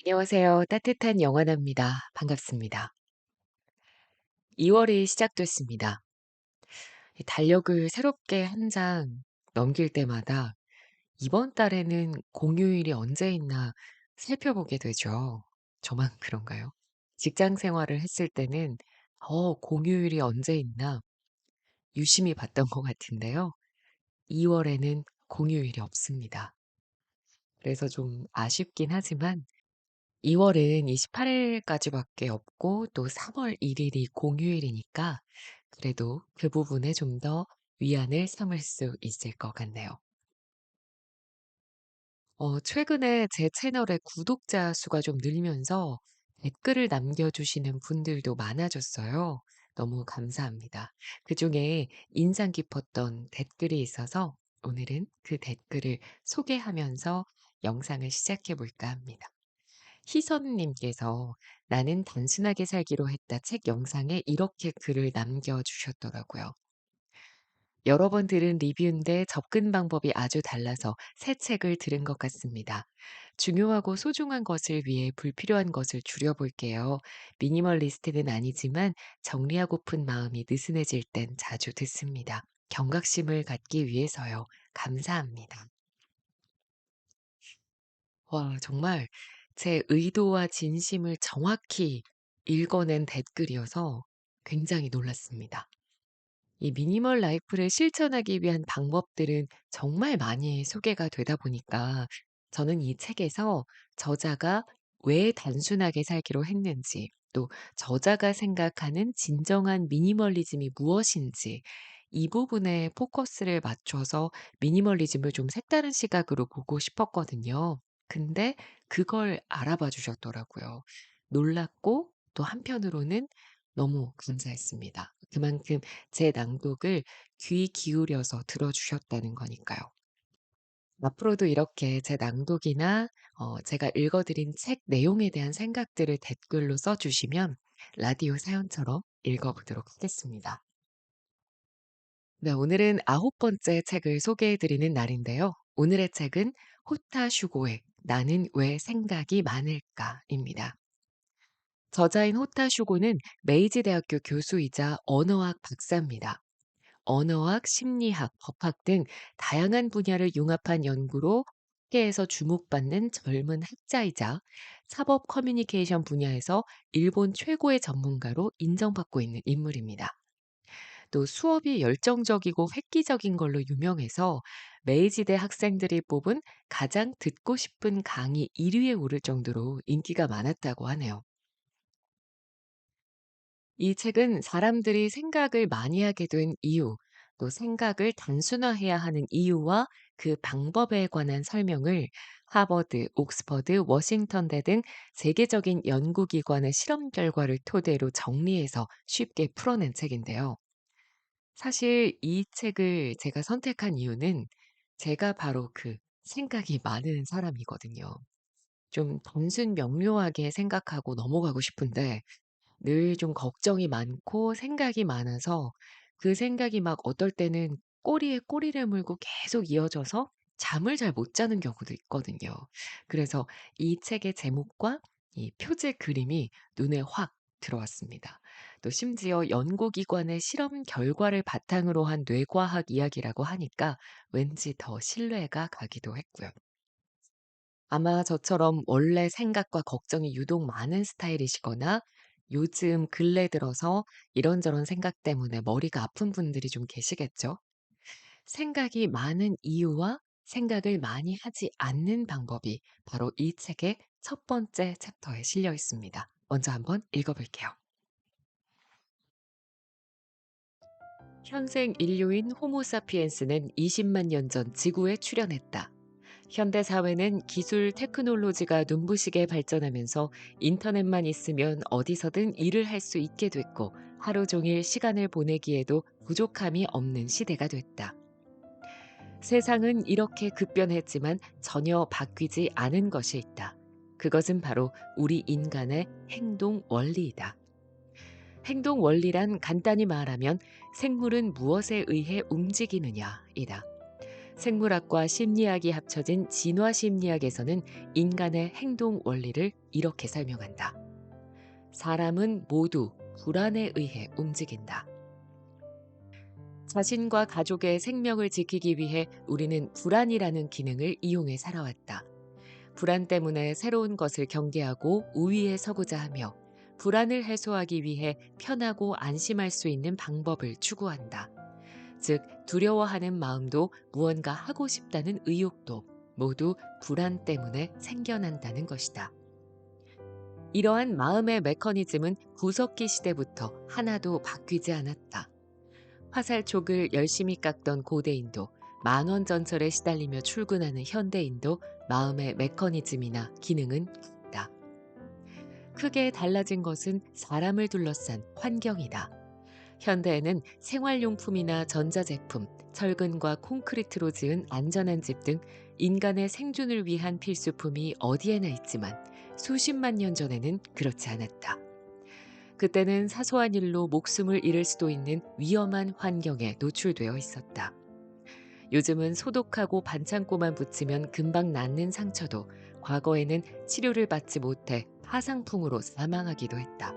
안녕하세요. 따뜻한 영화나입니다. 반갑습니다. 2 월이 시작됐습니다. 이 달력을 새롭게 한 장 넘길 때마다 '이번 달에는 공휴일이 언제 있나.' 살펴보게 되죠. 저만 그런가요? 직장 생활을 했을 때는 공휴일이 언제 있나.' 유심히 봤던 것 같은데요. 2 월에는 공휴일이 없습니다. 그래서 좀 아쉽긴 하지만 2 월은 28 일까지밖에 없고 또 3월 1 일이 공휴일이니까 그래도 그 부분에 좀 더 위안을 삼을 수 있을 것 같네요. 최근에 제 채널의 구독자 수가 좀 늘면서 댓글을 남겨주시는 분들도 많아졌어요. 너무 감사합니다. 그중에 인상 깊었던 댓글이 있어서 오늘은 그 댓글을 소개하면서 영상을 시작해 볼까 합니다. 희선님께서 "나는 단순하게 살기로 했다." 책 영상에 이렇게 글을 남겨주셨더라고요. 여러 번 들은 리뷰인데 접근 방법이 아주 달라서 새 책을 들은 것 같습니다. 중요하고 소중한 것을 위해 불필요한 것을 줄여볼게요. 미니멀리스트는 아니지만 정리하고픈 마음이 느슨해질 땐 자주 듣습니다. 경각심을 갖기 위해서요. 감사합니다. 와, 정말 제 의도와 진심을 정확히 읽어낸 댓글이어서 굉장히 놀랐습니다. 이 미니멀 라이프를 실천하기 위한 방법들은 정말 많이 소개가 되다 보니까 저는 이 책에서 저자가 왜 단순하게 살기로 했는지, 또 저자가 생각하는 진정한 미니멀리즘이 무엇인지 이 부분에 포커스를 맞춰서 미니멀리즘을 좀 색다른 시각으로 보고 싶었거든요. 근데 그걸 알아봐 주셨더라고요. 놀랐고 또 한편으로는 너무 감사했습니다. 그만큼 제 낭독을 귀 기울여서 들어주셨다는 거니까요. 앞으로도 이렇게 제 낭독이나 제가 읽어 드린 책 내용에 대한 생각들을 댓글로 써 주시면 라디오 사연처럼 읽어 보도록 하겠습니다. 네, 오늘은 9번째 책을 소개해 드리는 날인데요. 오늘의 책은 호타 슈고의 "나는 왜 생각이 많을까?"입니다. 저자인 호타 슈고는 메이지 대학교 교수이자 언어학 박사입니다. 언어학, 심리학, 법학 등 다양한 분야를 융합한 연구로 학계에서 주목받는 젊은 학자이자 사법 커뮤니케이션 분야에서 일본 최고의 전문가로 인정받고 있는 인물입니다. 또 수업이 열정적이고 획기적인 걸로 유명해서 메이지대 학생들이 뽑은 가장 듣고 싶은 강의 1 위에 오를 정도로 인기가 많았다고 하네요. 이 책은 사람들이 생각을 많이 하게 된 이유, 또 생각을 단순화해야 하는 이유와 그 방법에 관한 설명을 하버드, 옥스퍼드, 워싱턴대 등 세계적인 연구기관의 실험 결과를 토대로 정리해서 쉽게 풀어낸 책인데요. 사실 이 책을 제가 선택한 이유는 제가 바로 그 생각이 많은 사람이거든요. 좀 단순 명료하게 생각하고 넘어가고 싶은데 늘 좀 걱정이 많고 생각이 많아서 그 생각이 막 어떨 때는 꼬리에 꼬리를 물고 계속 이어져서 잠을 잘 못 자는 경우도 있거든요. 그래서 이 책의 제목과 이 표지 그림이 눈에 확 들어왔습니다. 또 심지어 연구기관의 실험 결과를 바탕으로 한 뇌과학 이야기라고 하니까 왠지 더 신뢰가 가기도 했고요. 아마 저처럼 원래 생각과 걱정이 유독 많은 스타일이시거나 요즘 근래 들어서 이런저런 생각 때문에 머리가 아픈 분들이 좀 계시겠죠? 생각이 많은 이유와 생각을 많이 하지 않는 방법이 바로 이 책의 첫 번째 챕터에 실려 있습니다. 먼저 한번 읽어볼게요. 현생 인류인 호모사피엔스는 20만 년 전 지구에 출현했다. 현대 사회는 기술 테크놀로지가 눈부시게 발전하면서 인터넷만 있으면 어디서든 일을 할 수 있게 됐고 하루 종일 시간을 보내기에도 부족함이 없는 시대가 됐다. 세상은 이렇게 급변했지만 전혀 바뀌지 않은 것이 있다. 그것은 바로 우리 인간의 행동 원리이다. 행동 원리란 간단히 말하면 생물은 무엇에 의해 움직이느냐이다. 생물학과 심리학이 합쳐진 진화 심리학에서는 인간의 행동 원리를 이렇게 설명한다. 사람은 모두 불안에 의해 움직인다. 자신과 가족의 생명을 지키기 위해 우리는 불안이라는 기능을 이용해 살아왔다. 불안 때문에 새로운 것을 경계하고 우위에 서고자 하며 불안을 해소하기 위해 편하고 안심할 수 있는 방법을 추구한다. 즉, 두려워하는 마음도 무언가 하고 싶다는 의욕도 모두 불안 때문에 생겨난다는 것이다. 이러한 마음의 메커니즘은 구석기 시대부터 하나도 바뀌지 않았다. 화살촉을 열심히 깎던 고대인도, 만원전철에 시달리며 출근하는 현대인도 마음의 메커니즘이나 기능은 같다. 크게 달라진 것은 사람을 둘러싼 환경이다. 현대에는 생활용품이나 전자제품, 철근과 콘크리트로 지은 안전한 집 등 인간의 생존을 위한 필수품이 어디에나 있지만 수십만 년 전에는 그렇지 않았다. 그때는 사소한 일로 목숨을 잃을 수도 있는 위험한 환경에 노출되어 있었다. 요즘은 소독하고 반창고만 붙이면 금방 낫는 상처도 과거에는 치료를 받지 못해 파상풍으로 사망하기도 했다.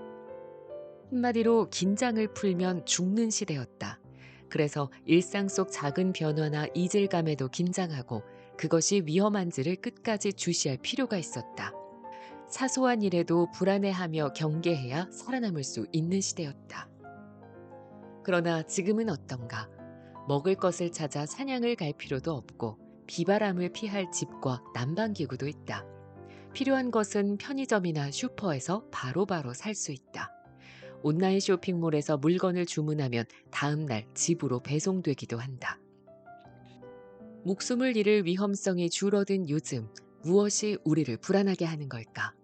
한마디로 긴장을 풀면 죽는 시대였다. 그래서 일상 속 작은 변화나 이질감에도 긴장하고 그것이 위험한지를 끝까지 주시할 필요가 있었다. 사소한 일에도 불안해하며 경계해야 살아남을 수 있는 시대였다. 그러나 지금은 어떤가? 먹을 것을 찾아 사냥을 갈 필요도 없고 비바람을 피할 집과 난방기구도 있다. 필요한 것은 편의점이나 슈퍼에서 바로바로 살 수 있다. 온라인 쇼핑몰에서 물건을 주문하면 다음 날 집으로 배송되기도 한다. 목숨을 잃을 위험성이 줄어든 요즘, 무엇이 우리를 불안하게 하는 걸까?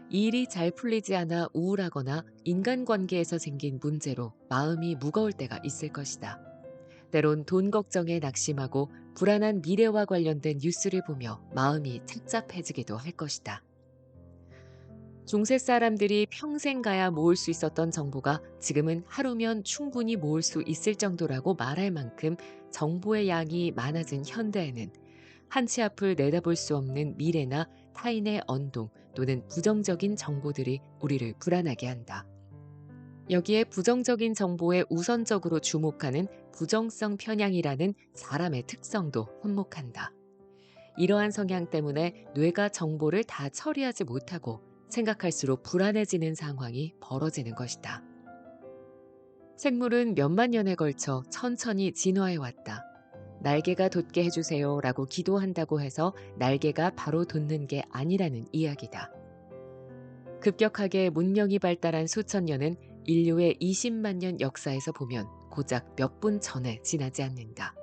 일이 잘 풀리지 않아 우울하거나 인간관계에서 생긴 문제로 마음이 무거울 때가 있을 것이다. 때론 돈 걱정에 낙심하고 불안한 미래와 관련된 뉴스를 보며 마음이 착잡해지기도 할 것이다. 중세 사람들이 평생 가야 모을 수 있었던 정보가 지금은 하루면 충분히 모을 수 있을 정도라고 말할 만큼 정보의 양이 많아진 현대에는 한치 앞을 내다볼 수 없는 미래나 타인의 언동 또는 부정적인 정보들이 우리를 불안하게 한다. 여기에 부정적인 정보에 우선적으로 주목하는 부정성 편향이라는 사람의 특성도 한몫한다. 이러한 성향 때문에 뇌가 정보를 다 처리하지 못하고 생각할수록 불안해지는 상황이 벌어지는 것이다. 생물은 몇만 년에 걸쳐 천천히 진화해왔다. 날개가 돋게 해주세요 라고 기도한다고 해서 날개가 바로 돋는 게 아니라는 이야기다. 급격하게 문명이 발달한 수천 년은 인류의 20만 년 역사에서 보면 고작 몇 분 전에 지나지 않는다.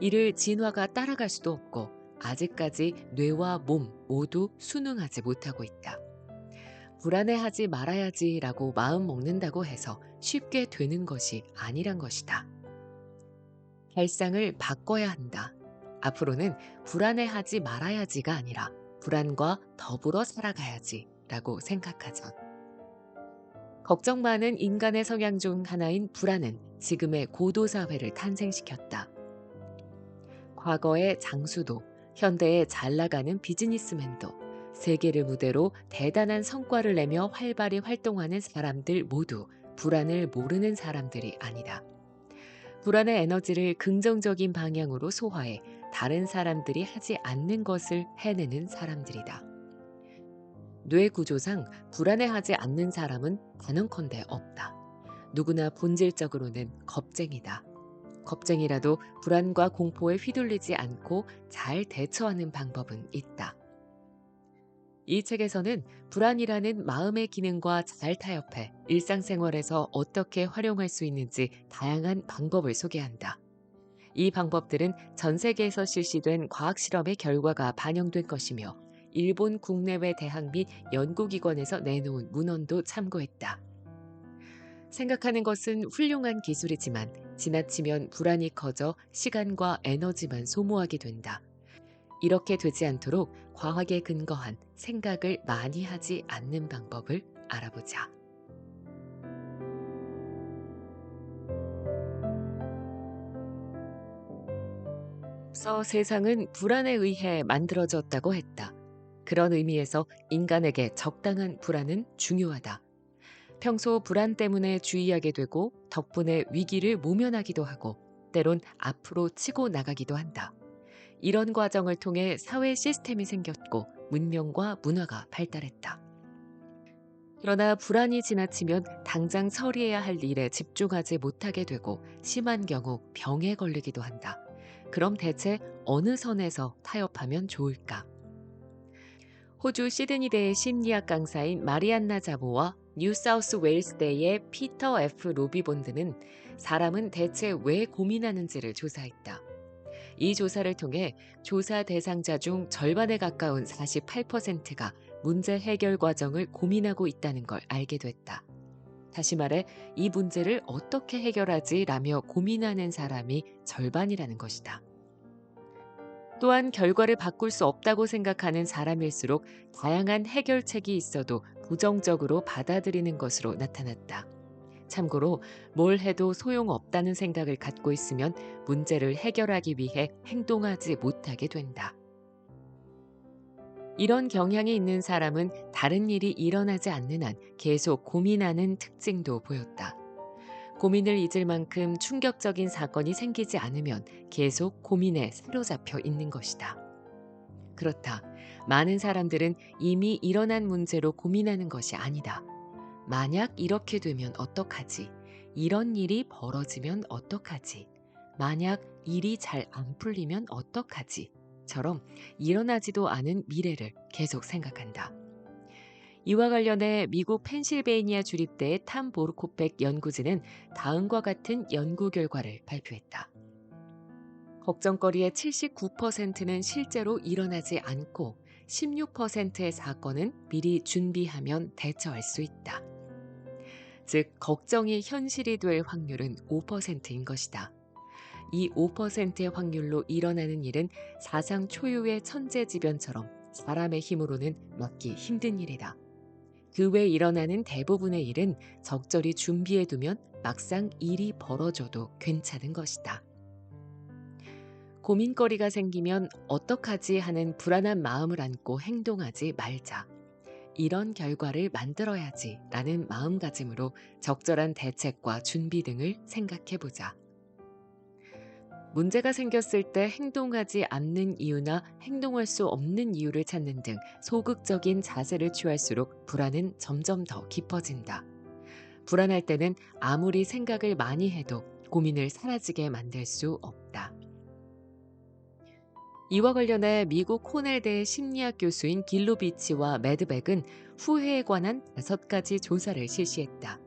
이를 진화가 따라갈 수도 없고 아직까지 뇌와 몸 모두 순응하지 못하고 있다. 불안해하지 말아야지라고 마음 먹는다고 해서 쉽게 되는 것이 아니란 것이다. 발상을 바꿔야 한다. 앞으로는 불안해하지 말아야지가 아니라 불안과 더불어 살아가야지라고 생각하자. 걱정 많은 인간의 성향 중 하나인 불안은 지금의 고도사회를 탄생시켰다. 과거의 장수도, 현대의 잘 나가는 비즈니스맨도, 세계를 무대로 대단한 성과를 내며 활발히 활동하는 사람들 모두 불안을 모르는 사람들이 아니다. 불안의 에너지를 긍정적인 방향으로 소화해 다른 사람들이 하지 않는 것을 해내는 사람들이다. 뇌 구조상 불안해하지 않는 사람은 단언컨대 없다. 누구나 본질적으로는 겁쟁이다. 겁쟁이라도 불안과 공포에 휘둘리지 않고 잘 대처하는 방법은 있다. 이 책에서는 불안이라는 마음의 기능과 잘 타협해 일상생활에서 어떻게 활용할 수 있는지 다양한 방법을 소개한다. 이 방법들은 전 세계에서 실시된 과학 실험의 결과가 반영된 것이며 일본 국내외 대학 및 연구기관에서 내놓은 문헌도 참고했다. 생각하는 것은 훌륭한 기술이지만 지나치면 불안이 커져 시간과 에너지만 소모하게 된다. 이렇게 되지 않도록 과학에 근거한 생각을 많이 하지 않는 방법을 알아보자. 앞서 세상은 불안에 의해 만들어졌다고 했다. 그런 의미에서 인간에게 적당한 불안은 중요하다. 평소 불안 때문에 주의하게 되고 덕분에 위기를 모면하기도 하고 때론 앞으로 치고 나가기도 한다. 이런 과정을 통해 사회 시스템이 생겼고 문명과 문화가 발달했다. 그러나 불안이 지나치면 당장 처리해야 할 일에 집중하지 못하게 되고 심한 경우 병에 걸리기도 한다. 그럼 대체 어느 선에서 타협하면 좋을까? 호주 시드니대의 심리학 강사인 마리안나 자보와 뉴사우스 웨일스대의 피터 F. 로비본드는 사람은 대체 왜 고민하는지를 조사했다. 이 조사를 통해 조사 대상자 중 절반에 가까운 48%가 문제 해결 과정을 고민하고 있다는 걸 알게 됐다. 다시 말해 이 문제를 어떻게 해결하지라며 고민하는 사람이 절반이라는 것이다. 또한 결과를 바꿀 수 없다고 생각하는 사람일수록 다양한 해결책이 있어도 부정적으로 받아들이는 것으로 나타났다. 참고로 뭘 해도 소용없다는 생각을 갖고 있으면 문제를 해결하기 위해 행동하지 못하게 된다. 이런 경향이 있는 사람은 다른 일이 일어나지 않는 한 계속 고민하는 특징도 보였다. 고민을 잊을 만큼 충격적인 사건이 생기지 않으면 계속 고민에 사로잡혀 있는 것이다. 그렇다. 많은 사람들은 이미 일어난 문제로 고민하는 것이 아니다. 만약 이렇게 되면 어떡하지? 이런 일이 벌어지면 어떡하지? 만약 일이 잘 안 풀리면 어떡하지? 처럼 일어나지도 않은 미래를 계속 생각한다. 이와 관련해 미국 펜실베이니아 주립대의 탐 보르코펙 연구진은 다음과 같은 연구 결과를 발표했다. 걱정거리의 79%는 실제로 일어나지 않고 16%의 사건은 미리 준비하면 대처할 수 있다. 즉, 걱정이 현실이 될 확률은 5%인 것이다. 이 5%의 확률로 일어나는 일은 사상 초유의 천재지변처럼 사람의 힘으로는 막기 힘든 일이다. 그 외 일어나는 대부분의 일은 적절히 준비해두면 막상 일이 벌어져도 괜찮은 것이다. 고민거리가 생기면 어떡하지 하는 불안한 마음을 안고 행동하지 말자. 이런 결과를 만들어야지 라는 마음가짐으로 적절한 대책과 준비 등을 생각해보자. 문제가 생겼을 때 행동하지 않는 이유나 행동할 수 없는 이유를 찾는 등 소극적인 자세를 취할수록 불안은 점점 더 깊어진다. 불안할 때는 아무리 생각을 많이 해도 고민을 사라지게 만들 수 없다. 이와 관련해 미국 코넬대 심리학 교수인 길로비치와 매드백은 후회에 관한 5가지 조사를 실시했다.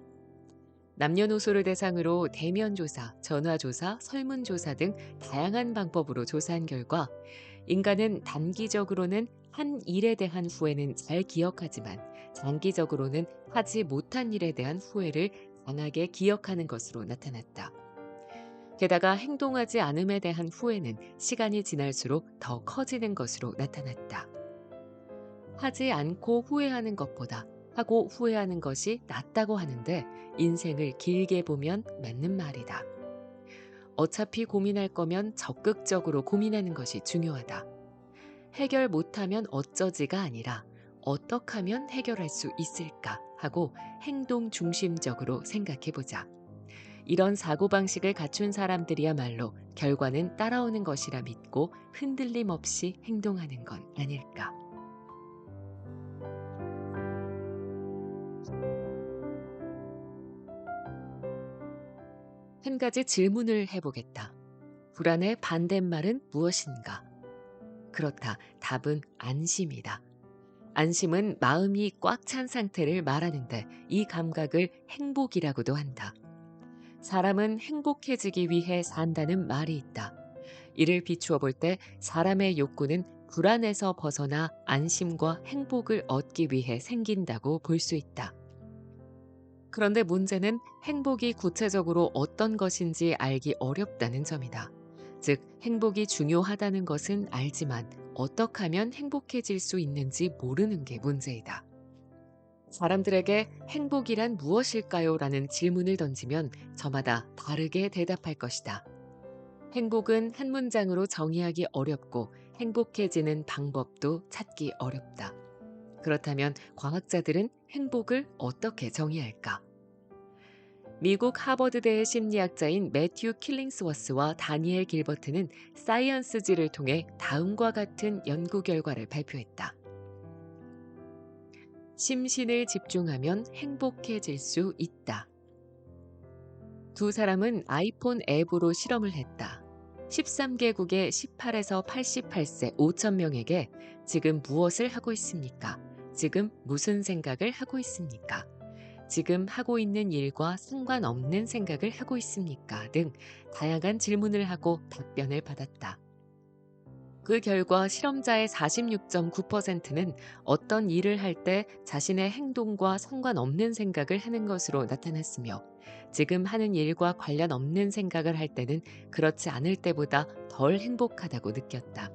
남녀노소를 대상으로 대면조사, 전화조사, 설문조사 등 다양한 방법으로 조사한 결과 인간은 단기적으로는 한 일에 대한 후회는 잘 기억하지만 장기적으로는 하지 못한 일에 대한 후회를 강하게 기억하는 것으로 나타났다. 게다가 행동하지 않음에 대한 후회는 시간이 지날수록 더 커지는 것으로 나타났다. 하지 않고 후회하는 것보다 하고 후회하는 것이 낫다고 하는데 인생을 길게 보면 맞는 말이다. 어차피 고민할 거면 적극적으로 고민하는 것이 중요하다. 해결 못하면 어쩌지가 아니라 어떻게 하면 해결할 수 있을까 하고 행동 중심적으로 생각해보자. 이런 사고방식을 갖춘 사람들이야말로 결과는 따라오는 것이라 믿고 흔들림 없이 행동하는 건 아닐까. 한 가지 질문을 해보겠다. 불안의 반대말은 무엇인가? 그렇다. 답은 안심이다. 안심은 마음이 꽉 찬 상태를 말하는데 이 감각을 행복이라고도 한다. 사람은 행복해지기 위해 산다는 말이 있다. 이를 비추어 볼 때 사람의 욕구는 불안에서 벗어나 안심과 행복을 얻기 위해 생긴다고 볼 수 있다. 그런데 문제는 행복이 구체적으로 어떤 것인지 알기 어렵다는 점이다. 즉, 행복이 중요하다는 것은 알지만 어떻게 하면 행복해질 수 있는지 모르는 게 문제이다. 사람들에게 행복이란 무엇일까요? 라는 질문을 던지면 저마다 다르게 대답할 것이다. 행복은 한 문장으로 정의하기 어렵고 행복해지는 방법도 찾기 어렵다. 그렇다면 과학자들은 행복을 어떻게 정의할까? 미국 하버드대 심리학자인 매튜 킬링스워스와 다니엘 길버트는 사이언스지를 통해 다음과 같은 연구 결과를 발표했다. 심신을 집중하면 행복해질 수 있다. 두 사람은 아이폰 앱으로 실험을 했다. 13개국의 18에서 88세 5천 명에게 지금 무엇을 하고 있습니까? 지금 무슨 생각을 하고 있습니까? 지금 하고 있는 일과 상관없는 생각을 하고 있습니까? 등 다양한 질문을 하고 답변을 받았다. 그 결과 실험자의 46.9%는 어떤 일을 할 때 자신의 행동과 상관없는 생각을 하는 것으로 나타났으며, 지금 하는 일과 관련 없는 생각을 할 때는 그렇지 않을 때보다 덜 행복하다고 느꼈다.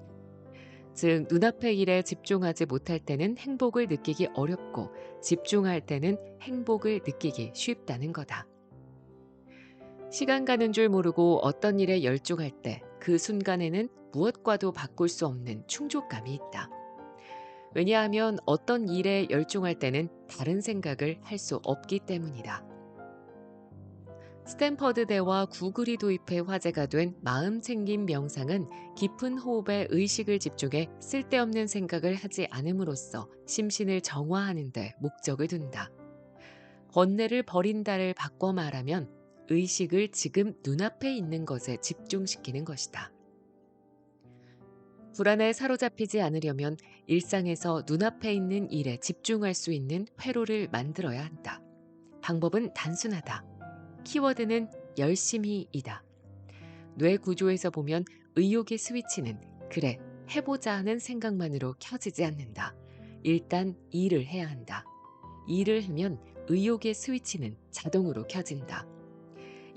즉, 눈앞의 일에 집중하지 못할 때는 행복을 느끼기 어렵고, 집중할 때는 행복을 느끼기 쉽다는 거다. 시간 가는 줄 모르고 어떤 일에 열중할 때 그 순간에는 무엇과도 바꿀 수 없는 충족감이 있다. 왜냐하면 어떤 일에 열중할 때는 다른 생각을 할 수 없기 때문이다. 스탠퍼드대와 구글이 도입해 화제가 된 마음 챙김 명상은 깊은 호흡에 의식을 집중해 쓸데없는 생각을 하지 않음으로써 심신을 정화하는 데 목적을 둔다. 번뇌를 버린다를 바꿔 말하면 의식을 지금 눈앞에 있는 것에 집중시키는 것이다. 불안에 사로잡히지 않으려면 일상에서 눈앞에 있는 일에 집중할 수 있는 회로를 만들어야 한다. 방법은 단순하다. 키워드는 열심히이다. 뇌 구조에서 보면 의욕의 스위치는 그래, 해보자 하는 생각만으로 켜지지 않는다. 일단 일을 해야 한다. 일을 하면 의욕의 스위치는 자동으로 켜진다.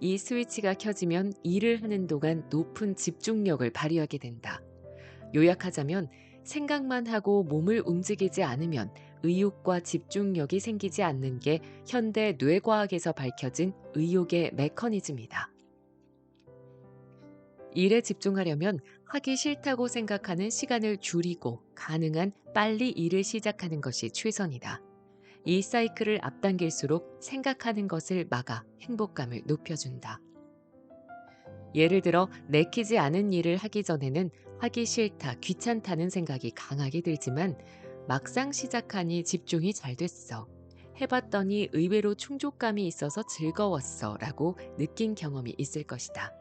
이 스위치가 켜지면 일을 하는 동안 높은 집중력을 발휘하게 된다. 요약하자면 생각만 하고 몸을 움직이지 않으면 의욕과 집중력이 생기지 않는 게 현대 뇌과학에서 밝혀진 의욕의 메커니즘이다. 일에 집중하려면 하기 싫다고 생각하는 시간을 줄이고 가능한 빨리 일을 시작하는 것이 최선이다. 이 사이클을 앞당길수록 생각하는 것을 막아 행복감을 높여준다. 예를 들어 내키지 않은 일을 하기 전에는 하기 싫다, 귀찮다는 생각이 강하게 들지만 막상 시작하니 집중이 잘 됐어. 해봤더니 의외로 충족감이 있어서 즐거웠어 라고 느낀 경험이 있을 것이다.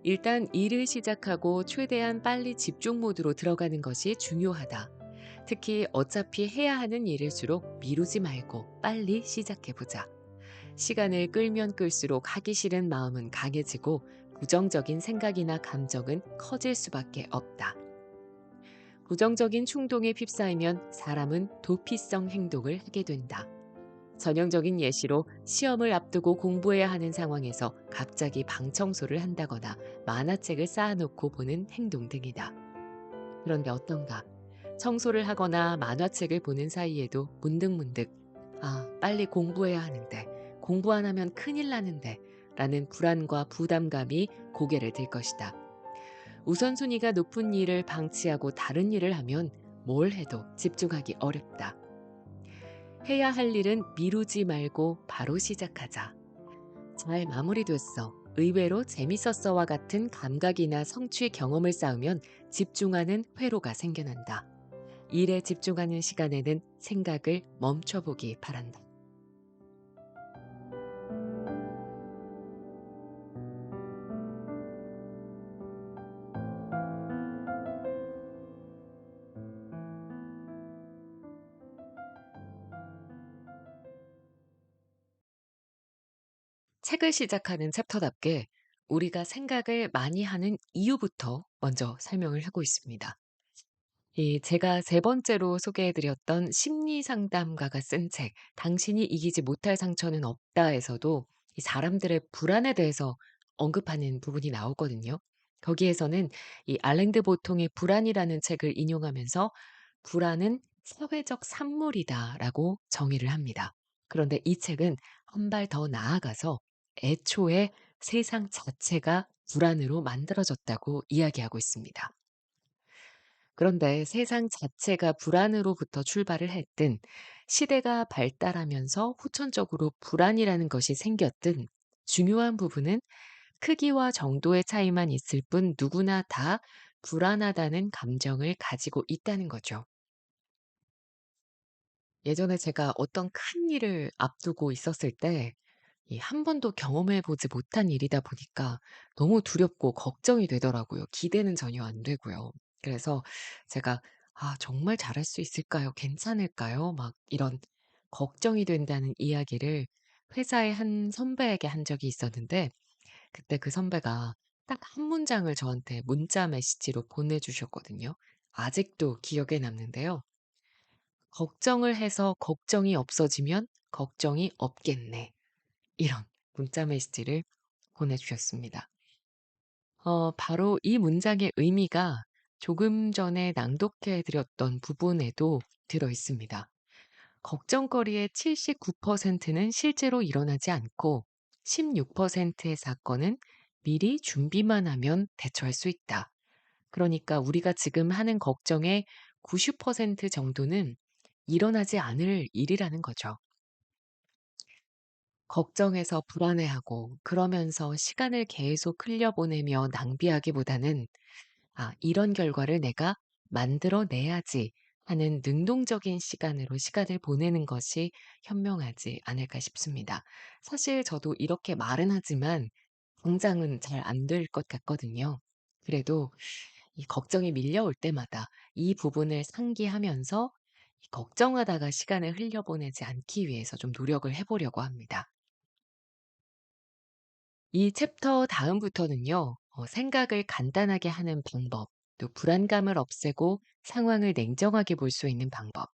일단 일을 시작하고 최대한 빨리 집중 모드로 들어가는 것이 중요하다. 특히 어차피 해야 하는 일일수록 미루지 말고 빨리 시작해보자. 시간을 끌면 끌수록 하기 싫은 마음은 강해지고 부정적인 생각이나 감정은 커질 수밖에 없다. 부정적인 충동에 휩싸이면 사람은 도피성 행동을 하게 된다. 전형적인 예시로 시험을 앞두고 공부해야 하는 상황에서 갑자기 방 청소를 한다거나 만화책을 쌓아놓고 보는 행동 등이다. 그런데 어떤가? 청소를 하거나 만화책을 보는 사이에도 문득문득 빨리 공부해야 하는데, 공부 안 하면 큰일 나는데 라는 불안과 부담감이 고개를 들 것이다. 우선순위가 높은 일을 방치하고 다른 일을 하면 뭘 해도 집중하기 어렵다. 해야 할 일은 미루지 말고 바로 시작하자. 잘 마무리됐어. 의외로 재밌었어와 같은 감각이나 성취 경험을 쌓으면 집중하는 회로가 생겨난다. 일에 집중하는 시간에는 생각을 멈춰보기 바란다. 책을 시작하는 챕터답게 우리가 생각을 많이 하는 이유부터 먼저 설명을 하고 있습니다. 제가 세 번째로 소개해드렸던 심리상담가가 쓴 책, 당신이 이기지 못할 상처는 없다에서도 이 사람들의 불안에 대해서 언급하는 부분이 나오거든요. 거기에서는 이 알랭드 보통의 불안이라는 책을 인용하면서 불안은 사회적 산물이다라고 정의를 합니다. 그런데 이 책은 한 발 더 나아가서 애초에 세상 자체가 불안으로 만들어졌다고 이야기하고 있습니다. 그런데 세상 자체가 불안으로부터 출발을 했든 시대가 발달하면서 후천적으로 불안이라는 것이 생겼든 중요한 부분은 크기와 정도의 차이만 있을 뿐 누구나 다 불안하다는 감정을 가지고 있다는 거죠. 예전에 제가 어떤 큰 일을 앞두고 있었을 때 이 한 번도 경험해 보지 못한 일이다 보니까 너무 두렵고 걱정이 되더라고요. 기대는 전혀 안 되고요. 그래서 제가 '아 정말 잘할 수 있을까요? 괜찮을까요?' 막 이런 걱정이 된다는 이야기를 회사의 한 선배에게 한 적이 있었는데 그때 그 선배가 딱 한 문장을 저한테 문자 메시지로 보내 주셨거든요. 아직도 기억에 남는데요. "걱정을 해서 걱정이 없어지면 걱정이 없겠네." 이런 문자 메시지를 보내주셨습니다. 바로 이 문장의 의미가 조금 전에 낭독해 드렸던 부분에도 들어 있습니다. 걱정거리의 79%는 실제로 일어나지 않고 16%의 사건은 미리 준비만 하면 대처할 수 있다. 그러니까 우리가 지금 하는 걱정의 90% 정도는 일어나지 않을 일이라는 거죠. 걱정해서 불안해하고 그러면서 시간을 계속 흘려보내며 낭비하기보다는 '아 이런 결과를 내가 만들어 내야지.' 하는 능동적인 시간으로 시간을 보내는 것이 현명하지 않을까 싶습니다. 사실 저도 이렇게 말은 하지만 당장은 잘 안 될 것 같거든요. 그래도 이 걱정이 밀려올 때마다 이 부분을 상기하면서 이 걱정하다가 시간을 흘려보내지 않기 위해서 좀 노력을 해 보려고 합니다. 이 챕터 다음부터는요, 생각을 간단하게 하는 방법, 또 불안감을 없애고 상황을 냉정하게 볼 수 있는 방법,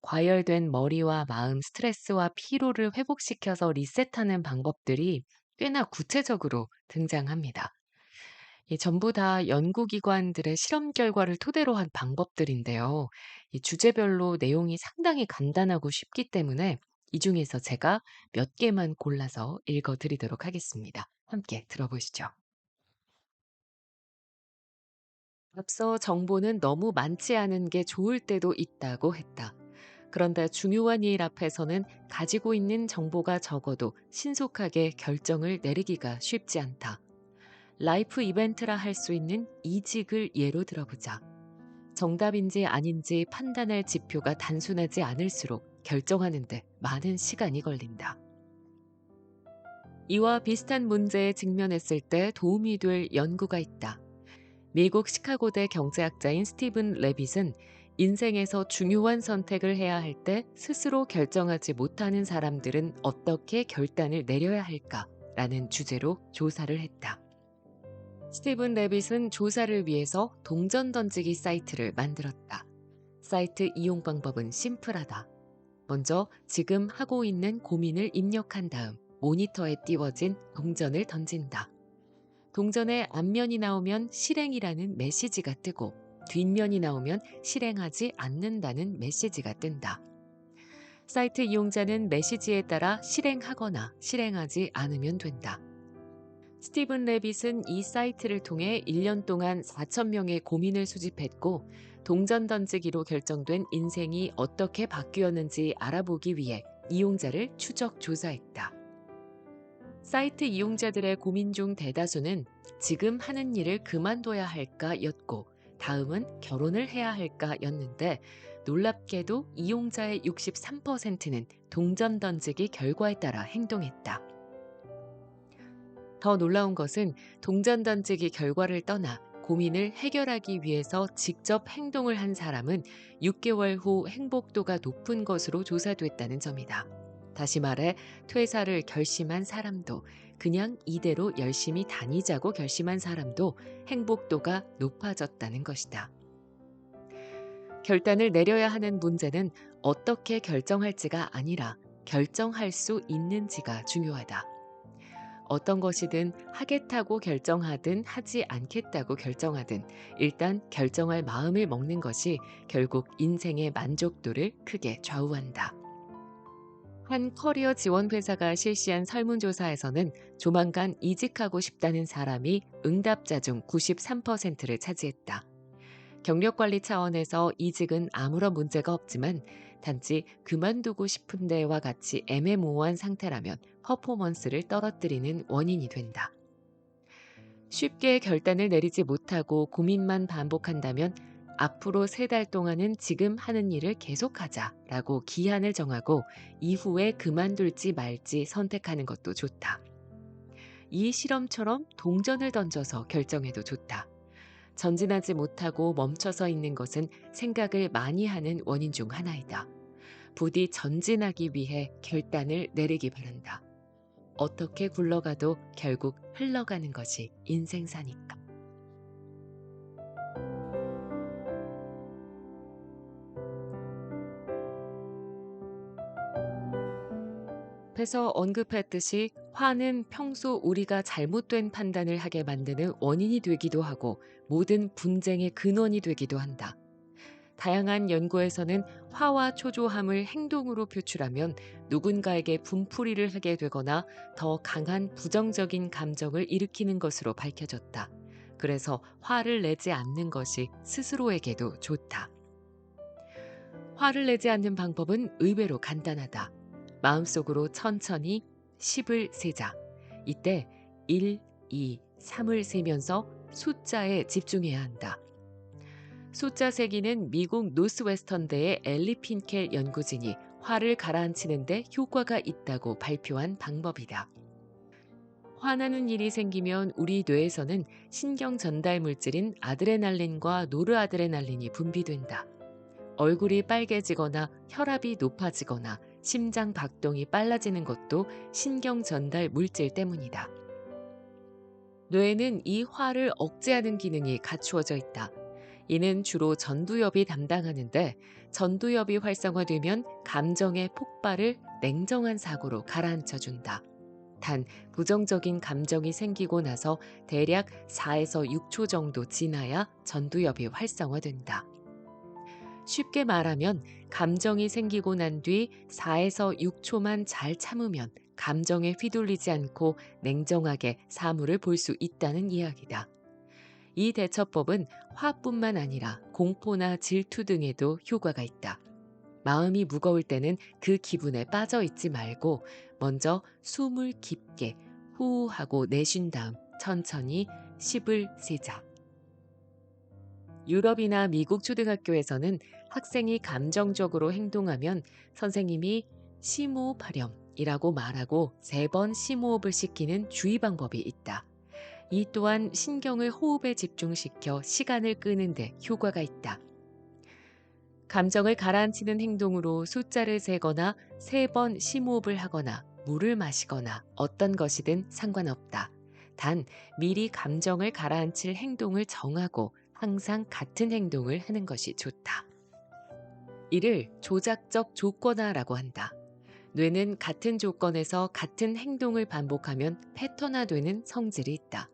과열된 머리와 마음, 스트레스와 피로를 회복시켜서 리셋하는 방법들이 꽤나 구체적으로 등장합니다. 이 전부 다 연구기관들의 실험 결과를 토대로 한 방법들인데요. 이 주제별로 내용이 상당히 간단하고 쉽기 때문에 이 중에서 제가 몇 개만 골라서 읽어 드리도록 하겠습니다. 함께 들어보시죠. 앞서 정보는 너무 많지 않은 게 좋을 때도 있다고 했다. 그런데 중요한 일 앞에서는 가지고 있는 정보가 적어도 신속하게 결정을 내리기가 쉽지 않다. 라이프 이벤트라 할 수 있는 이직을 예로 들어보자. 정답인지 아닌지 판단할 지표가 단순하지 않을수록 결정하는데 많은 시간이 걸린다. 이와 비슷한 문제에 직면했을 때 도움이 될 연구가 있다. 미국 시카고대 경제학자인 스티븐 레빗은 인생에서 중요한 선택을 해야 할 때 스스로 결정하지 못하는 사람들은 어떻게 결단을 내려야 할까라는 주제로 조사를 했다. 스티븐 레빗은 조사를 위해서 동전 던지기 사이트를 만들었다. 사이트 이용 방법은 심플하다. 먼저 지금 하고 있는 고민을 입력한 다음 모니터에 띄워진 동전을 던진다. 동전의 앞면이 나오면 실행이라는 메시지가 뜨고 뒷면이 나오면 실행하지 않는다는 메시지가 뜬다. 사이트 이용자는 메시지에 따라 실행하거나 실행하지 않으면 된다. 스티븐 레빗은 이 사이트를 통해 1년 동안 4천 명의 고민을 수집했고 동전 던지기로 결정된 인생이 어떻게 바뀌었는지 알아보기 위해 이용자를 추적 조사했다. 사이트 이용자들의 고민 중 대다수는 지금 하는 일을 그만둬야 할까 였고 다음은 결혼을 해야 할까 였는데 놀랍게도 이용자의 63%는 동전 던지기 결과에 따라 행동했다. 더 놀라운 것은 동전 던지기 결과를 떠나 고민을 해결하기 위해서 직접 행동을 한 사람은 6개월 후 행복도가 높은 것으로 조사됐다는 점이다. 다시 말해 퇴사를 결심한 사람도 그냥 이대로 열심히 다니자고 결심한 사람도 행복도가 높아졌다는 것이다. 결단을 내려야 하는 문제는 어떻게 결정할지가 아니라 결정할 수 있는지가 중요하다. 어떤 것이든 하겠다고 결정하든 하지 않겠다고 결정하든 일단 결정할 마음을 먹는 것이 결국 인생의 만족도를 크게 좌우한다. 한 커리어 지원 회사가 실시한 설문조사에서는 조만간 이직하고 싶다는 사람이 응답자 중 93%를 차지했다. 경력 관리 차원에서 이직은 아무런 문제가 없지만 단지 그만두고 싶은데와 같이 애매모호한 상태라면 퍼포먼스를 떨어뜨리는 원인이 된다. 쉽게 결단을 내리지 못하고 고민만 반복한다면 앞으로 3달 동안은 지금 하는 일을 계속하자라고 기한을 정하고 이후에 그만둘지 말지 선택하는 것도 좋다. 이 실험처럼 동전을 던져서 결정해도 좋다. 전진하지 못하고 멈춰서 있는 것은 생각을 많이 하는 원인 중 하나이다. 부디 전진하기 위해 결단을 내리기 바란다. 어떻게 굴러가도 결국 흘러가는 것이 인생사니까. 앞에서 언급했듯이 화는 평소 우리가 잘못된 판단을 하게 만드는 원인이 되기도 하고 모든 분쟁의 근원이 되기도 한다. 다양한 연구에서는 화와 초조함을 행동으로 표출하면 누군가에게 분풀이를 하게 되거나 더 강한 부정적인 감정을 일으키는 것으로 밝혀졌다. 그래서 화를 내지 않는 것이 스스로에게도 좋다. 화를 내지 않는 방법은 의외로 간단하다. 마음속으로 천천히 10을 세자. 이때 1, 2, 3을 세면서 숫자에 집중해야 한다. 숫자 세기는 미국 노스웨스턴대의 엘리 핀켈 연구진이 화를 가라앉히는 데 효과가 있다고 발표한 방법이다. 화나는 일이 생기면 우리 뇌에서는 신경 전달 물질인 아드레날린과 노르아드레날린이 분비된다. 얼굴이 빨개지거나 혈압이 높아지거나 심장 박동이 빨라지는 것도 신경 전달 물질 때문이다. 뇌에는 이 화를 억제하는 기능이 갖추어져 있다. 이는 주로 전두엽이 담당하는데 전두엽이 활성화되면 감정의 폭발을 냉정한 사고로 가라앉혀준다. 단 부정적인 감정이 생기고 나서 대략 4에서 6초 정도 지나야 전두엽이 활성화된다. 쉽게 말하면 감정이 생기고 난 뒤 4에서 6초만 잘 참으면 감정에 휘둘리지 않고 냉정하게 사물을 볼 수 있다는 이야기다. 이 대처법은 화뿐만 아니라 공포나 질투 등에도 효과가 있다. 마음이 무거울 때는 그 기분에 빠져 있지 말고 먼저 숨을 깊게 후하고 내쉰 다음 천천히 10을 세자. 유럽이나 미국 초등학교에서는 학생이 감정적으로 행동하면 선생님이 심호흡하렴이라고 말하고 3번 심호흡을 시키는 주의 방법이 있다. 이 또한 신경을 호흡에 집중시켜 시간을 끄는 데 효과가 있다. 감정을 가라앉히는 행동으로 숫자를 세거나 3번 심호흡을 하거나 물을 마시거나 어떤 것이든 상관없다. 단 미리 감정을 가라앉힐 행동을 정하고 항상 같은 행동을 하는 것이 좋다. 이를 조작적 조건화라고 한다. 뇌는 같은 조건에서 같은 행동을 반복하면 패턴화되는 성질이 있다.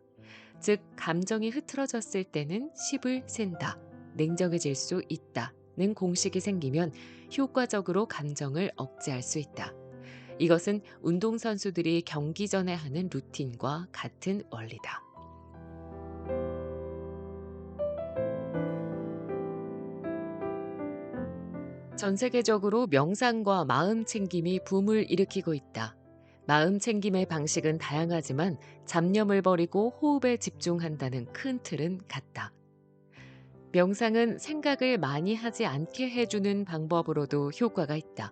즉 감정이 흐트러졌을 때는 10을 센다. 냉정해질 수 있다는 공식이 생기면 효과적으로 감정을 억제할 수 있다. 이것은 운동선수들이 경기 전에 하는 루틴과 같은 원리다. 전 세계적으로 명상과 마음 챙김이 붐을 일으키고 있다. 마음 챙김의 방식은 다양하지만 잡념을 버리고 호흡에 집중한다는 큰 틀은 같다. 명상은 생각을 많이 하지 않게 해주는 방법으로도 효과가 있다.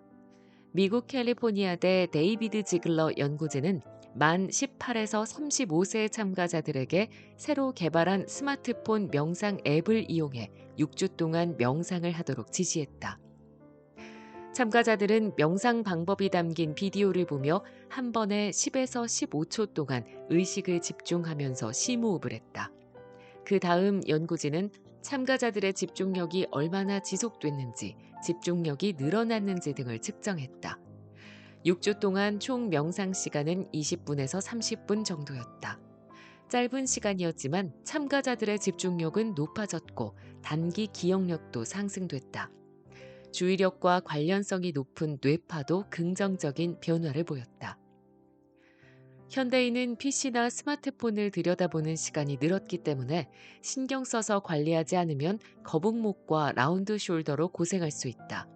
미국 캘리포니아대 데이비드 지글러 연구진은 만 18에서 35세 참가자들에게 새로 개발한 스마트폰 명상 앱을 이용해 6주 동안 명상을 하도록 지시했다. 참가자들은 명상 방법이 담긴 비디오를 보며 한 번에 10에서 15초 동안 의식을 집중하면서 심호흡을 했다. 그 다음 연구진은 참가자들의 집중력이 얼마나 지속됐는지, 집중력이 늘어났는지 등을 측정했다. 6주 동안 총 명상 시간은 20분에서 30분 정도였다. 짧은 시간이었지만 참가자들의 집중력은 높아졌고 단기 기억력도 상승됐다. 주의력과 관련성이 높은 뇌파도 긍정적인 변화를 보였다. 현대인은 PC나 스마트폰을 들여다보는 시간이 늘었기 때문에 신경 써서 관리하지 않으면 거북목과 라운드 숄더로 고생할 수 있다.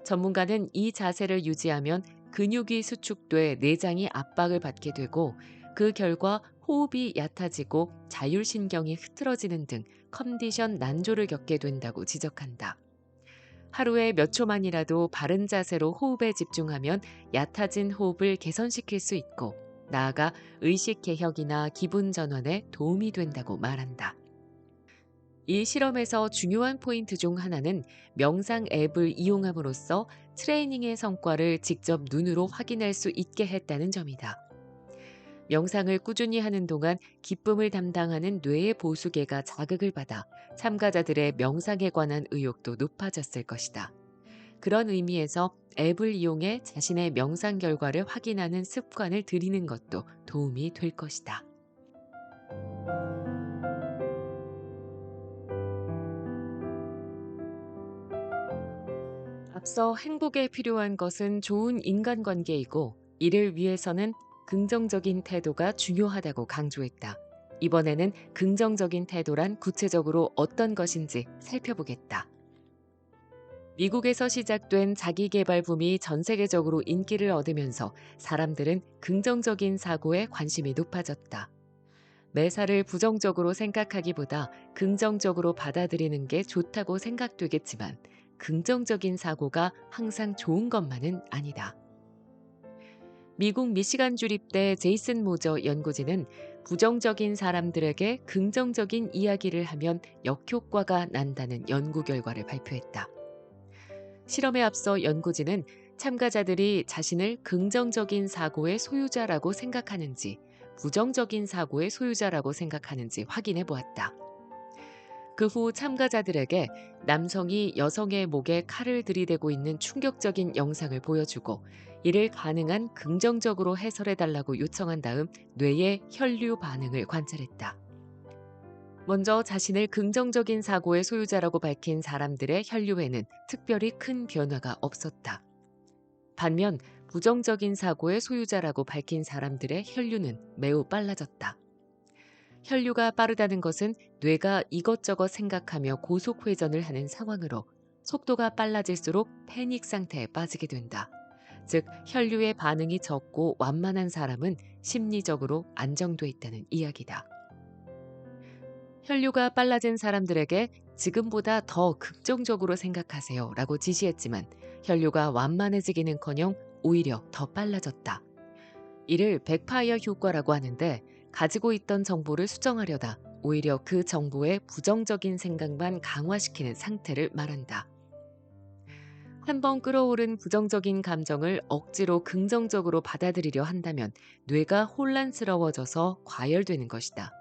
전문가는 이 자세를 유지하면 근육이 수축돼 내장이 압박을 받게 되고 그 결과 호흡이 얕아지고 자율신경이 흐트러지는 등 컨디션 난조를 겪게 된다고 지적한다. 하루에 몇 초만이라도 바른 자세로 호흡에 집중하면 얕아진 호흡을 개선시킬 수 있고 나아가 의식 개혁이나 기분 전환에 도움이 된다고 말한다. 이 실험에서 중요한 포인트 중 하나는 명상 앱을 이용함으로써 트레이닝의 성과를 직접 눈으로 확인할 수 있게 했다는 점이다. 명상을 꾸준히 하는 동안 기쁨을 담당하는 뇌의 보수계가 자극을 받아 참가자들의 명상에 관한 의욕도 높아졌을 것이다. 그런 의미에서 앱을 이용해 자신의 명상 결과를 확인하는 습관을 들이는 것도 도움이 될 것이다. 앞서 행복에 필요한 것은 좋은 인간관계이고 이를 위해서는 긍정적인 태도가 중요하다고 강조했다. 이번에는 긍정적인 태도란 구체적으로 어떤 것인지 살펴보겠다. 미국에서 시작된 자기계발 붐이 전 세계적으로 인기를 얻으면서 사람들은 긍정적인 사고에 관심이 높아졌다. 매사를 부정적으로 생각하기보다 긍정적으로 받아들이는 게 좋다고 생각되겠지만 긍정적인 사고가 항상 좋은 것만은 아니다. 미국 미시간 주립대 제이슨 모저 연구진은 부정적인 사람들에게 긍정적인 이야기를 하면 역효과가 난다는 연구 결과를 발표했다. 실험에 앞서 연구진은 참가자들이 자신을 긍정적인 사고의 소유자라고 생각하는지 부정적인 사고의 소유자라고 생각하는지 확인해 보았다. 그 후 참가자들에게 남성이 여성의 목에 칼을 들이대고 있는 충격적인 영상을 보여주고 이를 가능한 긍정적으로 해설해 달라고 요청한 다음 뇌의 혈류 반응을 관찰했다. 먼저 자신을 긍정적인 사고의 소유자라고 밝힌 사람들의 혈류에는 특별히 큰 변화가 없었다. 반면 부정적인 사고의 소유자라고 밝힌 사람들의 혈류는 매우 빨라졌다. 혈류가 빠르다는 것은 뇌가 이것저것 생각하며 고속 회전을 하는 상황으로 속도가 빨라질수록 패닉 상태에 빠지게 된다. 즉, 혈류의 반응이 적고 완만한 사람은 심리적으로 안정돼 있다는 이야기다. 혈류가 빨라진 사람들에게 지금보다 더 긍정적으로 생각하세요 라고 지시했지만 혈류가 완만해지기는커녕 오히려 더 빨라졌다. 이를 백파이어 효과라고 하는데 가지고 있던 정보를 수정하려다 오히려 그 정보의 부정적인 생각만 강화시키는 상태를 말한다. 한번 끌어오른 부정적인 감정을 억지로 긍정적으로 받아들이려 한다면 뇌가 혼란스러워져서 과열되는 것이다.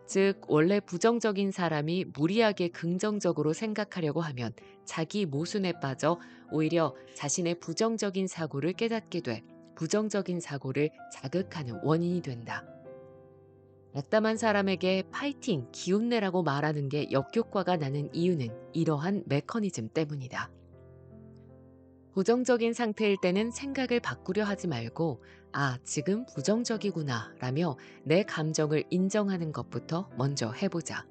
즉, 원래 부정적인 사람이 무리하게 긍정적으로 생각하려고 하면 자기 모순에 빠져 오히려 자신의 부정적인 사고를 깨닫게 돼 부정적인 사고를 자극하는 원인이 된다. 낙담한 사람에게 파이팅, 기운내라고 말하는 게 역효과가 나는 이유는 이러한 메커니즘 때문이다. 부정적인 상태일 때는 생각을 바꾸려 하지 말고 지금 부정적이구나 라며 내 감정을 인정하는 것부터 먼저 해보자.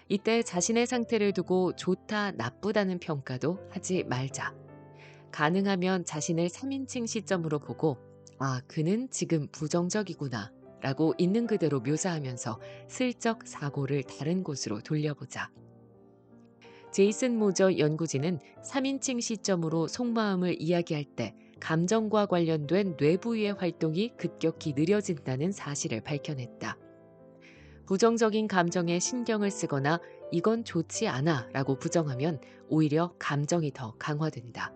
이때 자신의 상태를 두고 좋다, 나쁘다는 평가도 하지 말자. 가능하면 자신을 3인칭 시점으로 보고 그는 지금 부정적이구나 라고 있는 그대로 묘사하면서 슬쩍 사고를 다른 곳으로 돌려보자. 제이슨 모저 연구진은 3인칭 시점으로 속마음을 이야기할 때 감정과 관련된 뇌부위의 활동이 급격히 느려진다는 사실을 밝혀냈다. 부정적인 감정에 신경을 쓰거나 이건 좋지 않아 라고 부정하면 오히려 감정이 더 강화된다.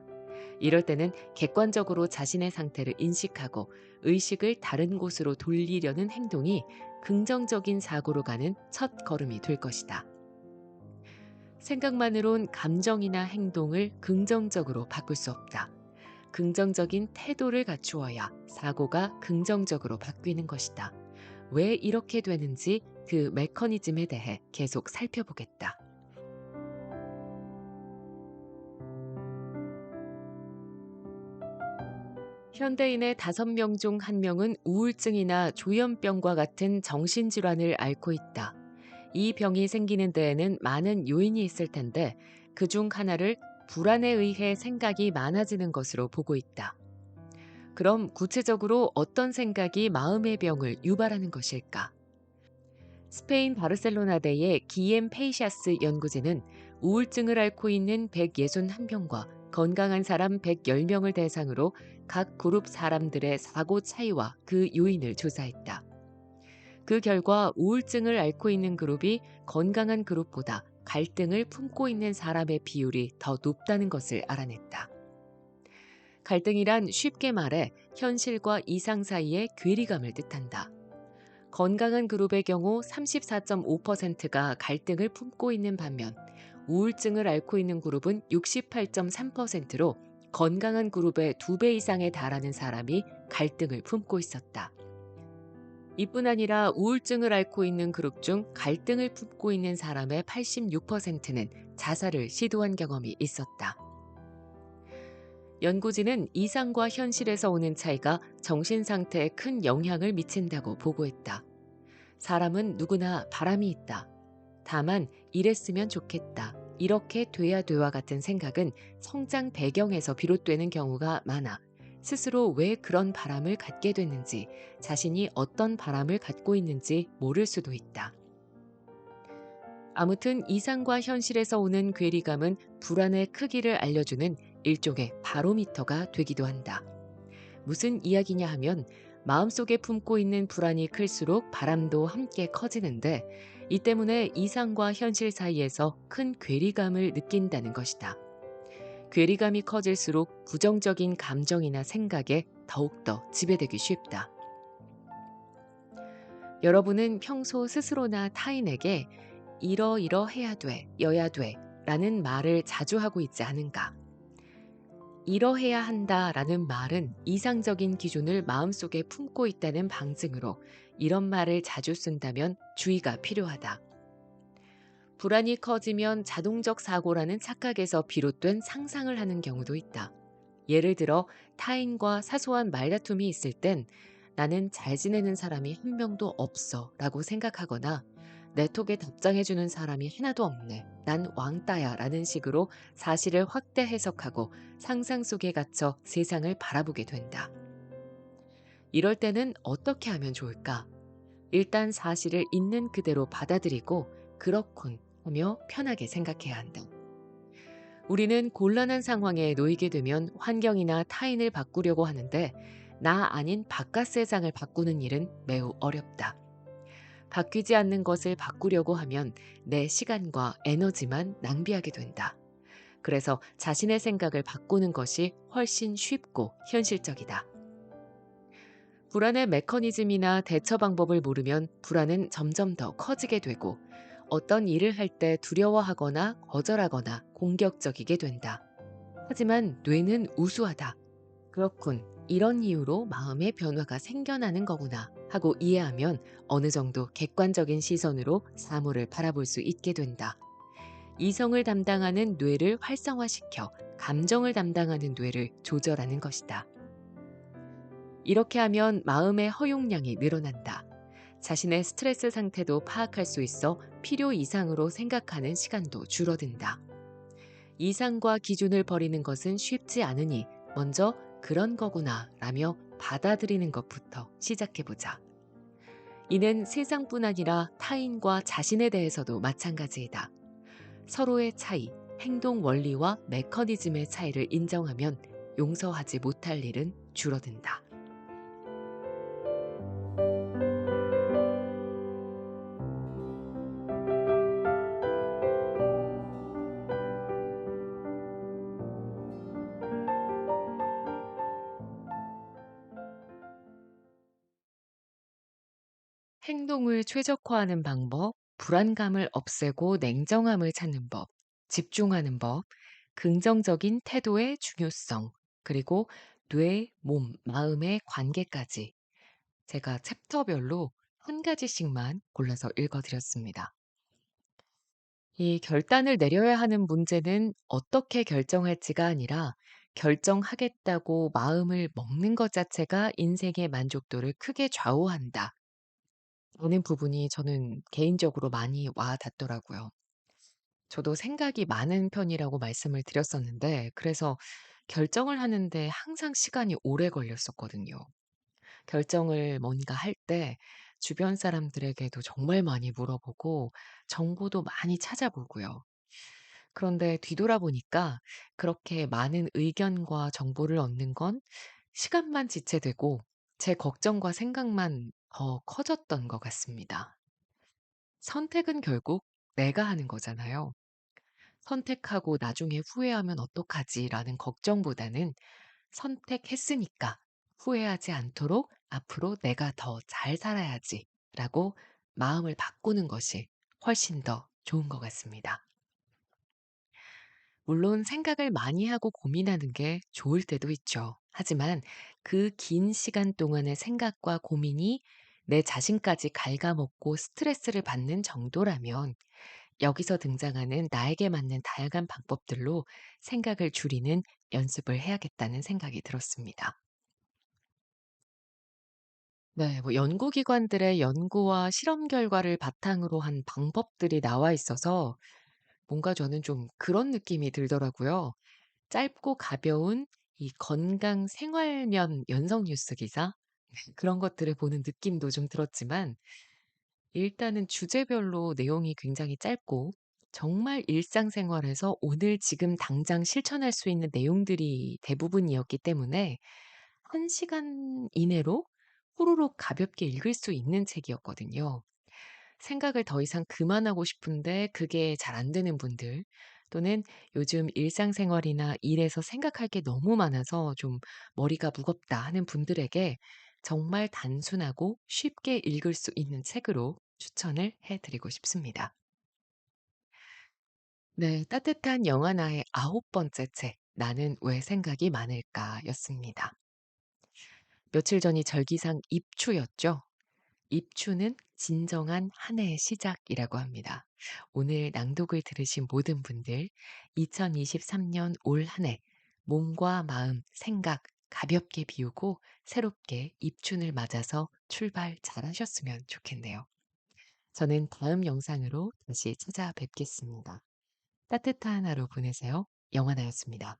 이럴 때는 객관적으로 자신의 상태를 인식하고 의식을 다른 곳으로 돌리려는 행동이 긍정적인 사고로 가는 첫 걸음이 될 것이다. 생각만으론 감정이나 행동을 긍정적으로 바꿀 수 없다. 긍정적인 태도를 갖추어야 사고가 긍정적으로 바뀌는 것이다. 왜 이렇게 되는지 그 메커니즘에 대해 계속 살펴보겠다. 현대인의 5명 중 1명은 우울증이나 조현병과 같은 정신질환을 앓고 있다. 이 병이 생기는 데에는 많은 요인이 있을 텐데 그중 하나를 불안에 의해 생각이 많아지는 것으로 보고 있다. 그럼 구체적으로 어떤 생각이 마음의 병을 유발하는 것일까? 스페인 바르셀로나대의 기엠 페이샤스 연구진은 우울증을 앓고 있는 161명과 건강한 사람 110명을 대상으로 각 그룹 사람들의 사고 차이와 그 요인을 조사했다. 그 결과 우울증을 앓고 있는 그룹이 건강한 그룹보다 갈등을 품고 있는 사람의 비율이 더 높다는 것을 알아냈다. 갈등이란 쉽게 말해 현실과 이상 사이의 괴리감을 뜻한다. 건강한 그룹의 경우 34.5%가 갈등을 품고 있는 반면 우울증을 앓고 있는 그룹은 68.3%로 건강한 그룹의 2배 이상에 달하는 사람이 갈등을 품고 있었다. 이뿐 아니라 우울증을 앓고 있는 그룹 중 갈등을 품고 있는 사람의 86%는 자살을 시도한 경험이 있었다. 연구진은 이상과 현실에서 오는 차이가 정신 상태에 큰 영향을 미친다고 보고했다. 사람은 누구나 바람이 있다. 다만 이랬으면 좋겠다. 이렇게 돼야 돼와 같은 생각은 성장 배경에서 비롯되는 경우가 많아 스스로 왜 그런 바람을 갖게 됐는지, 자신이 어떤 바람을 갖고 있는지 모를 수도 있다. 아무튼 이상과 현실에서 오는 괴리감은 불안의 크기를 알려주는 일종의 바로미터가 되기도 한다. 무슨 이야기냐 하면 마음속에 품고 있는 불안이 클수록 바람도 함께 커지는데 이 때문에 이상과 현실 사이에서 큰 괴리감을 느낀다는 것이다. 괴리감이 커질수록 부정적인 감정이나 생각에 더욱더 지배되기 쉽다. 여러분은 평소 스스로나 타인에게 이러이러해야 돼, 여야 돼 라는 말을 자주 하고 있지 않은가? 이러해야 한다라는 말은 이상적인 기준을 마음속에 품고 있다는 방증으로 이런 말을 자주 쓴다면 주의가 필요하다. 불안이 커지면 자동적 사고라는 착각에서 비롯된 상상을 하는 경우도 있다. 예를 들어 타인과 사소한 말다툼이 있을 땐 나는 잘 지내는 사람이 한 명도 없어 라고 생각하거나 내 톡에 답장해주는 사람이 하나도 없네. 난 왕따야 라는 식으로 사실을 확대 해석하고 상상 속에 갇혀 세상을 바라보게 된다. 이럴 때는 어떻게 하면 좋을까? 일단 사실을 있는 그대로 받아들이고 그렇군 하며 편하게 생각해야 한다. 우리는 곤란한 상황에 놓이게 되면 환경이나 타인을 바꾸려고 하는데 나 아닌 바깥 세상을 바꾸는 일은 매우 어렵다. 바뀌지 않는 것을 바꾸려고 하면 내 시간과 에너지만 낭비하게 된다. 그래서 자신의 생각을 바꾸는 것이 훨씬 쉽고 현실적이다. 불안의 메커니즘이나 대처 방법을 모르면 불안은 점점 더 커지게 되고 어떤 일을 할 때 두려워하거나 거절하거나 공격적이게 된다. 하지만 뇌는 우수하다. 그렇군. 이런 이유로 마음의 변화가 생겨나는 거구나 하고 이해하면 어느 정도 객관적인 시선으로 사물을 바라볼 수 있게 된다. 이성을 담당하는 뇌를 활성화시켜 감정을 담당하는 뇌를 조절하는 것이다. 이렇게 하면 마음의 허용량이 늘어난다. 자신의 스트레스 상태도 파악할 수 있어 필요 이상으로 생각하는 시간도 줄어든다. 이상과 기준을 버리는 것은 쉽지 않으니 먼저 그런 거구나 라며 받아들이는 것부터 시작해보자. 이는 세상뿐 아니라 타인과 자신에 대해서도 마찬가지이다. 서로의 차이, 행동 원리와 메커니즘의 차이를 인정하면 용서하지 못할 일은 줄어든다. 행동을 최적화하는 방법, 불안감을 없애고 냉정함을 찾는 법, 집중하는 법, 긍정적인 태도의 중요성, 그리고 뇌, 몸, 마음의 관계까지 제가 챕터별로 한 가지씩만 골라서 읽어드렸습니다. 이 결단을 내려야 하는 문제는 어떻게 결정할지가 아니라 결정하겠다고 마음을 먹는 것 자체가 인생의 만족도를 크게 좌우한다. 라는 부분이 저는 개인적으로 많이 와 닿더라고요. 저도 생각이 많은 편이라고 말씀을 드렸었는데, 그래서 결정을 하는데 항상 시간이 오래 걸렸었거든요. 결정을 뭔가 할 때 주변 사람들에게도 정말 많이 물어보고 정보도 많이 찾아보고요. 그런데 뒤돌아보니까 그렇게 많은 의견과 정보를 얻는 건 시간만 지체되고 제 걱정과 생각만 더 커졌던 것 같습니다. 선택은 결국 내가 하는 거잖아요. 선택하고 나중에 후회하면 어떡하지라는 걱정보다는 선택했으니까 후회하지 않도록 앞으로 내가 더 잘 살아야지라고 마음을 바꾸는 것이 훨씬 더 좋은 것 같습니다. 물론 생각을 많이 하고 고민하는 게 좋을 때도 있죠. 하지만 그 긴 시간 동안의 생각과 고민이 내 자신까지 갉아먹고 스트레스를 받는 정도라면 여기서 등장하는 나에게 맞는 다양한 방법들로 생각을 줄이는 연습을 해야겠다는 생각이 들었습니다. 네, 뭐 연구기관들의 연구와 실험 결과를 바탕으로 한 방법들이 나와 있어서 뭔가 저는 좀 그런 느낌이 들더라고요. 짧고 가벼운 이 건강 생활면 연성 뉴스 기사 그런 것들을 보는 느낌도 좀 들었지만 일단은 주제별로 내용이 굉장히 짧고 정말 일상생활에서 오늘 지금 당장 실천할 수 있는 내용들이 대부분이었기 때문에 1 시간 이내로 호로록 가볍게 읽을 수 있는 책이었거든요. 생각을 더 이상 그만하고 싶은데 그게 잘 안 되는 분들 또는 요즘 일상생활이나 일에서 생각할 게 너무 많아서 좀 머리가 무겁다 하는 분들에게 정말 단순하고 쉽게 읽을 수 있는 책으로 추천을 해 드리고 싶습니다. 네, 따뜻한 영하나의 9번째 책, 나는 왜 생각이 많을까 였습니다. 며칠 전이 절기상 입추였죠. 입추는 진정한 한 해의 시작이라고 합니다. 오늘 낭독을 들으신 모든 분들, 2023년 올 한 해, 몸과 마음, 생각 가볍게 비우고 새롭게 입춘을 맞아서 출발 잘 하셨으면 좋겠네요. 저는 다음 영상으로 다시 찾아뵙겠습니다. 따뜻한 하루 보내세요. 영화나였습니다.